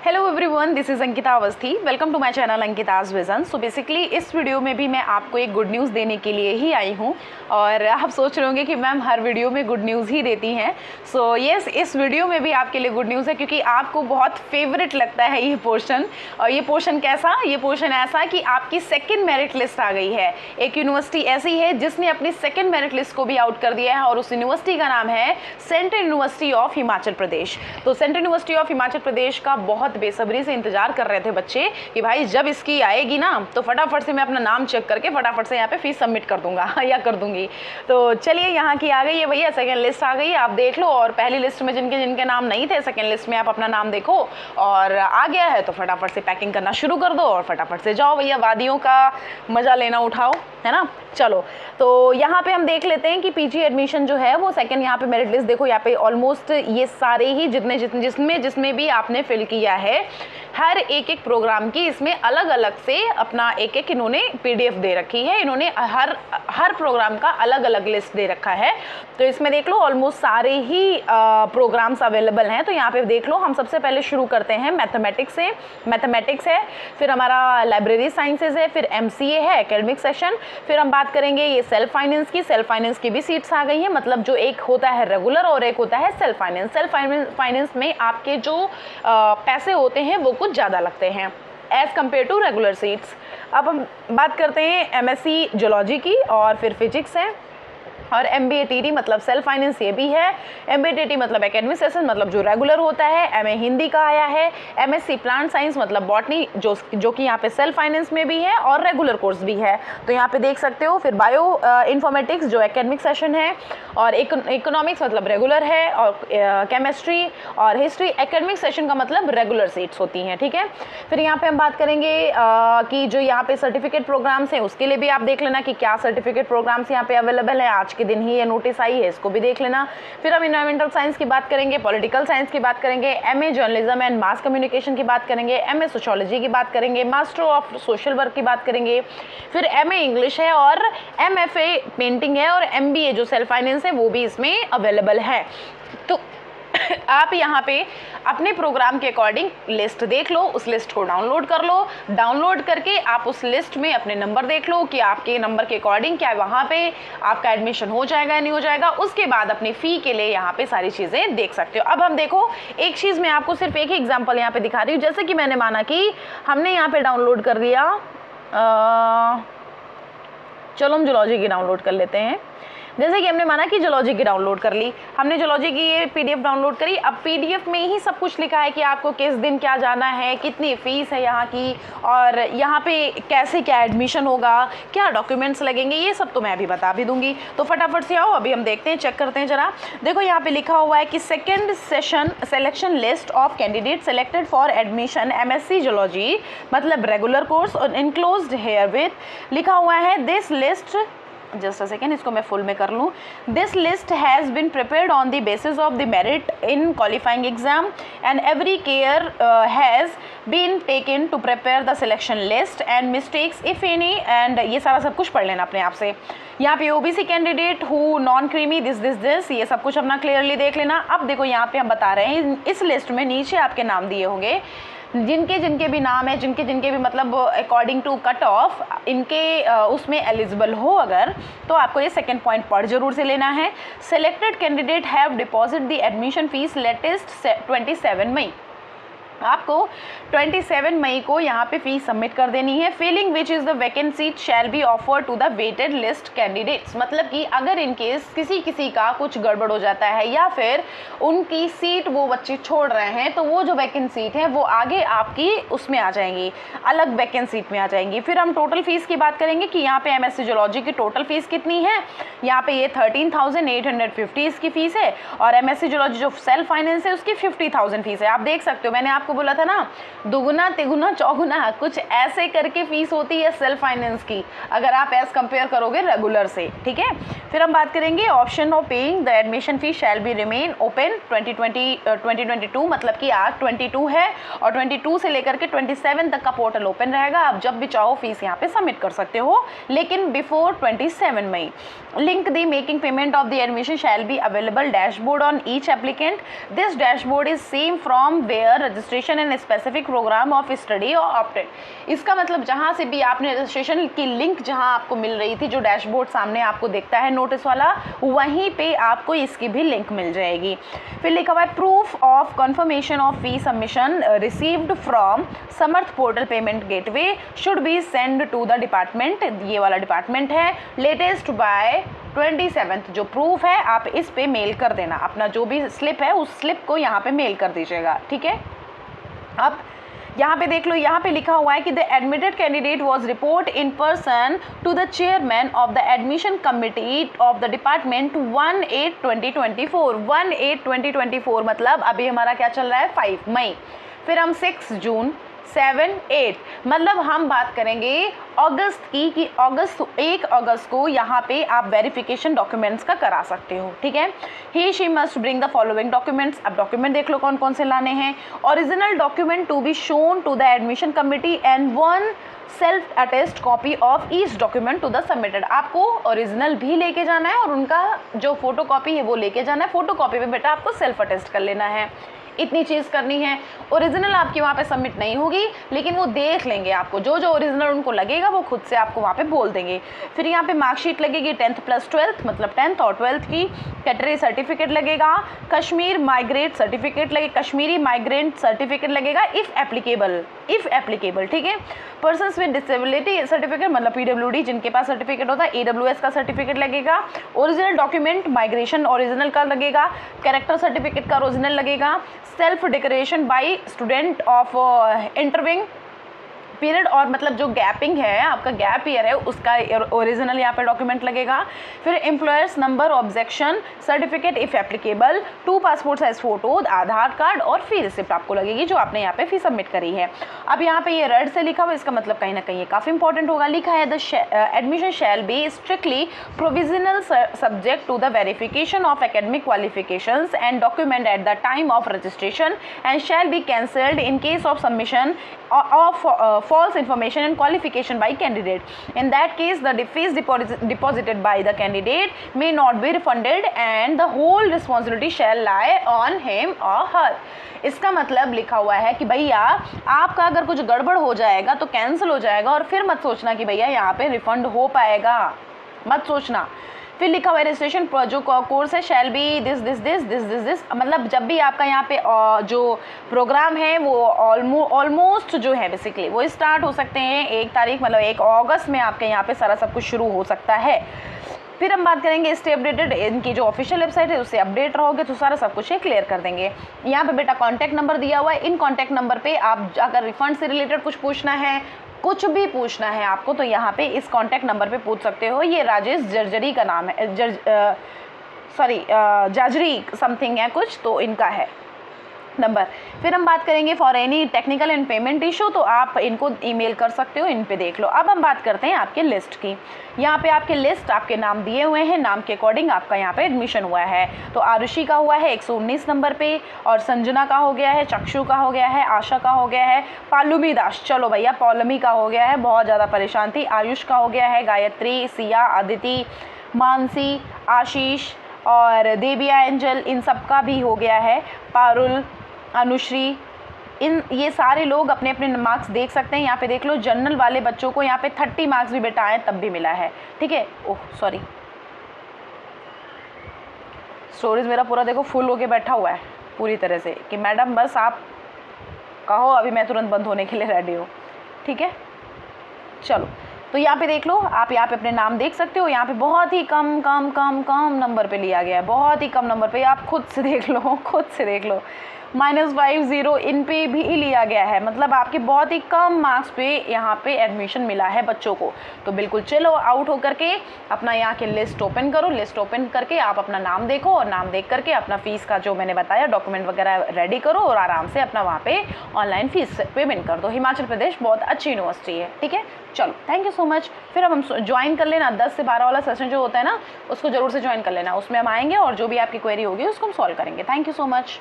Hello everyone, this is Ankita Awasthi. Welcome to my channel Ankita's vision. So basically इस video में भी मैं आपको एक गुड न्यूज़ देने के लिए ही आई हूँ। और आप सोच रहे होंगे कि मैम हर वीडियो में गुड न्यूज़ ही देती हैं। सो यस, इस वीडियो में भी आपके लिए गुड न्यूज़ है, क्योंकि आपको बहुत फेवरेट लगता है ये पोर्शन। और ये पोर्शन कैसा? ये पोर्शन ऐसा कि आपकी सेकेंड मेरिट लिस्ट आ गई है। एक यूनिवर्सिटी ऐसी है जिसने अपनी सेकेंड मेरिट लिस्ट को भी आउट कर दिया है, और उस यूनिवर्सिटी का नाम है central university of Himachal Pradesh. तो central university of Himachal Pradesh का बहुत बेसब्री से इंतजार कर रहे थे बच्चे कि भाई जब इसकी आएगी ना तो फटाफट से मैं अपना नाम चेक करके फटाफट से यहाँ पे फीस सबमिट कर दूंगा या कर दूंगी। तो चलिए, यहाँ की आ गई है भैया, सेकंड लिस्ट आ गई है, आप देख लो। और पहली लिस्ट में जिनके जिनके नाम नहीं थे, सेकंड लिस्ट में आप अपना नाम देखो। और आ गया है तो फटाफट से पैकिंग करना शुरू कर दो और फटाफट से जाओ भैया, वादियों का मजा लेना उठाओ, है ना। चलो, तो यहाँ पे हम देख लेते हैं कि पीजी एडमिशन जो है वो सेकंड यहाँ पे मेरिट लिस्ट देखो। यहाँ पे ऑलमोस्ट ये सारे ही जिसमें भी आपने फिल किया है, हर एक प्रोग्राम की इसमें अलग अलग से अपना एक इन्होंने पीडीएफ दे रखी है। इन्होंने हर प्रोग्राम का अलग अलग लिस्ट दे रखा है। तो इसमें देख लो ऑलमोस्ट सारे ही प्रोग्राम्स अवेलेबल हैं। तो यहाँ पे देख लो, हम सबसे पहले शुरू करते हैं मैथमेटिक्स है, फिर हमारा लाइब्रेरी साइंसेज है, फिर एमसीए है एकेडमिक सेशन, फिर हम बात करेंगे ये सेल्फ फाइनेंस की भी सीट्स आ गई हैं। मतलब जो एक होता है रेगुलर और एक होता है सेल्फ फाइनेंस में आपके जो पैसे होते हैं वो कुछ ज़्यादा लगते हैं as compare to regular seats. अब हम बात करते हैं एमएससी जियोलॉजी की, और फिर फिजिक्स है, और एमबीए टीटी मतलब सेल्फ फाइनेंस ये भी है, एमबीए टीटी मतलब एकेडमिक सेशन मतलब जो रेगुलर होता है, एमए हिंदी का आया है, एमएससी प्लांट साइंस मतलब बॉटनी जो कि यहाँ पे सेल्फ फाइनेंस में भी है और रेगुलर कोर्स भी है। तो यहाँ पे देख सकते हो। फिर बायो इन्फॉर्मेटिक्स जो एकेडमिक सेशन है, और इकोनॉमिक्स मतलब रेगुलर है, और केमिस्ट्री और हिस्ट्री एकेडमिक सेशन का मतलब रेगुलर सीट्स होती हैं, ठीक है। फिर यहाँ पे हम बात करेंगे कि जो यहाँ पे सर्टिफिकेट प्रोग्राम्स हैं उसके लिए भी आप देख लेना कि क्या सर्टिफिकेट प्रोग्राम्स यहाँ पे अवेलेबल है। आज के दिन ही ये नोटिस आई है, इसको भी देख लेना। फिर हम इन्वायरमेंटल साइंस की बात करेंगे, पॉलिटिकल साइंस की बात करेंगे, MA journalism and mass communication की बात करेंगे, एमए सोशियोलॉजी की बात करेंगे, मास्टर ऑफ सोशल वर्क की बात करेंगे, फिर एमए इंग्लिश है, और एमएफए पेंटिंग है, और एमबीए जो सेल्फ फाइनेंस है वो भी इसमें अवेलेबल है। तो आप यहाँ पे अपने प्रोग्राम के अकॉर्डिंग लिस्ट देख लो, उस लिस्ट को डाउनलोड कर लो। डाउनलोड करके आप उस लिस्ट में अपने नंबर देख लो कि आपके नंबर के अकॉर्डिंग क्या वहाँ पे आपका एडमिशन हो जाएगा या नहीं हो जाएगा। उसके बाद अपनी फ़ी के लिए यहाँ पे सारी चीज़ें देख सकते हो। अब हम देखो, एक चीज़ मैं आपको सिर्फ एक ही एग्जाम्पल यहाँ पे दिखा रही हूँ। जैसे कि मैंने माना कि हमने यहाँ पे डाउनलोड कर दिया, चलो हम जूलॉजी की डाउनलोड कर लेते हैं। जैसे कि हमने माना कि जूलॉजी की डाउनलोड कर ली, हमने जूलॉजी की ये पीडीएफ डाउनलोड करी। अब पीडीएफ में ही सब कुछ लिखा है कि आपको किस दिन क्या जाना है, कितनी फ़ीस है यहाँ की, और यहाँ पे कैसे क्या एडमिशन होगा, क्या डॉक्यूमेंट्स लगेंगे, ये सब तो मैं अभी बता भी दूंगी। तो फटाफट से आओ, अभी हम देखते हैं, चेक करते हैं ज़रा। देखो यहाँ पे लिखा हुआ है कि second session selection list of candidate selected for admission MSc zoology मतलब रेगुलर कोर्स और इनक्लोज्ड हेयर विथ, लिखा हुआ है this list, just a second, इसको मैं फुल में कर लूँ। This list has been prepared on the basis of the merit in qualifying exam and every care has been taken to prepare the selection list and mistakes if any, and ये सारा सब कुछ पढ़ लेना अपने आप से। यहाँ पे OBC candidate who non creamy this ये सब कुछ अपना क्लियरली देख लेना। अब देखो यहाँ पे हम बता रहे हैं, इस लिस्ट में नीचे आपके नाम दिए होंगे, जिनके भी नाम है, जिनके भी मतलब अकॉर्डिंग टू कट ऑफ इनके उसमें एलिजिबल हो अगर, तो आपको ये सेकंड पॉइंट पढ़ जरूर से लेना है। Selected candidate have deposit the admission fees latest 27 मई, आपको 27 मई को यहाँ पे फीस सबमिट कर देनी है। Filling which is the vacant seat shall be offer to the waited list candidates, मतलब कि अगर इन केस किसी का कुछ गड़बड़ हो जाता है या फिर उनकी सीट वो बच्चे छोड़ रहे हैं, तो वो जो वैकेंट सीट है वो आगे आपकी उसमें आ जाएंगी, अलग वैकेंट सीट में आ जाएंगी। फिर हम टोटल फीस की बात करेंगे कि यहाँ पे एमएससी जियोलॉजी की टोटल फीस कितनी है। यहाँ पे ये 13,850 इसकी फीस है, और एमएससी जियोलॉजी जो सेल्फ फाइनेंस है उसकी 50,000 फीस है। आप देख सकते हो, मैंने आपको बोला था ना, दुगुना तिगुना चौगुना कुछ ऐसे करके फीस होती है सेल्फ फाइनेंस की, अगर आप एज कंपेयर करोगे रेगुलर से, ठीक है। फिर हम बात करेंगे option of paying the admission fee shall be remain open 2022, मतलब कि आज 22 है और 22 से लेकर के 27 तक का पोर्टल ओपन रहेगा। आप जब भी चाहो फीस यहाँ पे सबमिट कर सकते हो, लेकिन बिफोर 27 मई। Link the making payment of the admission shall be available dashboard on each applicant. This dashboard is same from where registration registration in specific programme of study और ऑप्टेड। इसका मतलब जहाँ से भी आपने रजिस्ट्रेशन की लिंक जहाँ आपको मिल रही थी, जो डैशबोर्ड सामने आपको दिखता है नोटिस वाला, वहीं पे आपको इसकी भी लिंक मिल जाएगी। फिर लिखा हुआ है proof of confirmation of fee submission received from Samarth portal payment gateway should be send to the department. ये वाला डिपार्टमेंट है, लेटेस्ट बाय 27। जो प्रूफ है आप इस पे मेल कर देना, अपना जो भी स्लिप है उस स्लिप को यहाँ पे मेल कर दीजिएगा, ठीक है। अब यहाँ पे देख लो, यहाँ पे लिखा हुआ है कि the admitted candidate was report in person to the chairman of the admission committee of the department 1/8/2024। 1/8/2024 मतलब अभी हमारा क्या चल रहा है, 5 मई। फिर हम 6 जून, 7, 8 मतलब हम बात करेंगे अगस्त की, कि 1 अगस्त को यहाँ पे आप वेरिफिकेशन डॉक्यूमेंट्स का करा सकते हो, ठीक है। He she must bring the following documents. अब डॉक्यूमेंट देख लो कौन कौन से लाने हैं। Original document to be shown to the admission committee and 1 self attest copy of each document to the submitted. आपको ओरिजिनल भी लेके जाना है और उनका जो फोटो कॉपी है वो लेके जाना है। फोटो कॉपी पे बेटा आपको सेल्फ अटेस्ट कर लेना है, इतनी चीज़ करनी है। ओरिजिनल आपकी वहाँ पे सबमिट नहीं होगी, लेकिन वो देख लेंगे आपको, जो जो ओरिजिनल उनको लगेगा वो खुद से आपको वहाँ पे बोल देंगे। फिर यहाँ पे मार्कशीट लगेगी 10th + 12th मतलब 10th और 12th की। कैटेगरी सर्टिफिकेट लगेगा, कश्मीर माइग्रेट सर्टिफिकेट लगेगा, कश्मीरी माइग्रेंट सर्टिफिकेट लगेगा इफ़ एप्लीकेबल, ठीक है। पर्सन्स विद डिसेबिलिटी सर्टिफिकेट मतलब PWD जिनके पास सर्टिफिकेट होता है, AWS का सर्टिफिकेट लगेगा। ओरिजिनल डॉक्यूमेंट माइग्रेशन ओरिजिनल का लगेगा, कैरेक्टर सर्टिफिकेट का ओरिजिनल लगेगा। Self declaration bye student of intervening period और मतलब जो गैपिंग है, आपका गैप ईयर है, उसका ओरिजिनल यहाँ पे डॉक्यूमेंट लगेगा। फिर employers number objection certificate if applicable, 2 passport size photo, Aadhaar card और फी रिसिप्ट आपको लगेगी जो आपने यहाँ पे फी सबमिट करी है। अब यहाँ पे ये रेड से लिखा हुआ, इसका मतलब कहीं ना कहीं ये काफ़ी इंपॉर्टेंट होगा। लिखा है the admission shall be strictly provisional subject to the verification of academic qualifications and document at the time of registration and shall be cancelled in case of submission of false information and qualification by candidate. In that case, the fees deposited by the candidate may not be refunded and the whole responsibility shall lie on him or her. इसका मतलब लिखा हुआ है कि भैया आपका अगर कुछ गड़बड़ हो जाएगा तो कैंसिल हो जाएगा और फिर मत सोचना कि भैया यहाँ पे रिफंड हो पाएगा, मत सोचना। फिर लिखा हुआ है रजिस्ट्रेशन जो कोर्स है शैल बी दिस मतलब जब भी आपका यहाँ पे जो प्रोग्राम है वो ऑलमोस्ट जो है बेसिकली वो स्टार्ट हो सकते हैं 1 तारीख मतलब 1 अगस्त में आपके यहाँ पे सारा सब कुछ शुरू हो सकता है। फिर हम बात करेंगे स्टे अपडेटेड, इनकी जो ऑफिशियल वेबसाइट है उससे अपडेट रहोगे तो सारा सब कुछ क्लियर कर देंगे। यहाँ पे बेटा कॉन्टैक्ट नंबर दिया हुआ है, इन कॉन्टैक्ट नंबर पे आप अगर रिफंड से रिलेटेड कुछ पूछना है, कुछ भी पूछना है आपको तो यहाँ पे इस कॉन्टैक्ट नंबर पे पूछ सकते हो। ये राजेश जर्जरी का नाम है, जाजरी समथिंग है कुछ, तो इनका है नंबर। फिर हम बात करेंगे for any technical and payment issue तो आप इनको ईमेल कर सकते हो, इन पे देख लो। अब हम बात करते हैं आपके लिस्ट की। यहाँ पे आपके लिस्ट आपके नाम दिए हुए हैं, नाम के अकॉर्डिंग आपका यहाँ पे एडमिशन हुआ है। तो आरुषि का हुआ है 119 नंबर पे, और संजना का हो गया है, चक्षु का हो गया है, आशा का हो गया है, पालुमी दास, चलो भैया पौलमी का हो गया है, बहुत ज़्यादा परेशान थी, आयुष का हो गया है, गायत्री, सिया, आदिति, मानसी, आशीष और देविया एंजल, इन सब का भी हो गया है, पारुल, अनुश्री, इन ये सारे लोग अपने अपने मार्क्स देख सकते हैं। यहाँ पे देख लो जनरल वाले बच्चों को यहाँ पे 30 मार्क्स भी बेटा आए तब भी मिला है, ठीक है। ओह सॉरी, स्टोरेज मेरा पूरा देखो फुल होके बैठा हुआ है पूरी तरह से कि मैडम बस आप कहो अभी मैं तुरंत बंद होने के लिए रेडी हूँ, ठीक है। चलो तो यहाँ पे देख लो, आप यहाँ पे अपने नाम देख सकते हो। यहाँ पे बहुत ही कम नंबर पे लिया गया है, बहुत ही कम नंबर पे, आप खुद से देख लो, -50 इन पे भी लिया गया है, मतलब आपके बहुत ही कम मार्क्स पे यहाँ पे एडमिशन मिला है बच्चों को। तो बिल्कुल चलो आउट होकर के अपना यहाँ के लिस्ट ओपन करो, लिस्ट ओपन करके आप अपना नाम देखो और नाम देख करके अपना फीस का जो मैंने बताया डॉक्यूमेंट वगैरह रेडी करो और आराम से अपना वहाँ पे ऑनलाइन फीस पेमेंट कर दो। हिमाचल प्रदेश बहुत अच्छी यूनिवर्सिटी है, ठीक है। चलो थैंक यू सो मच। फिर अब हम ज्वाइन कर लेना 10 से 12 वाला सेशन जो होता है ना, उसको जरूर से ज्वाइन कर लेना, उसमें हम आएंगे और जो भी आपकी क्वेरी होगी उसको हम सॉल्व करेंगे। Thank you so much.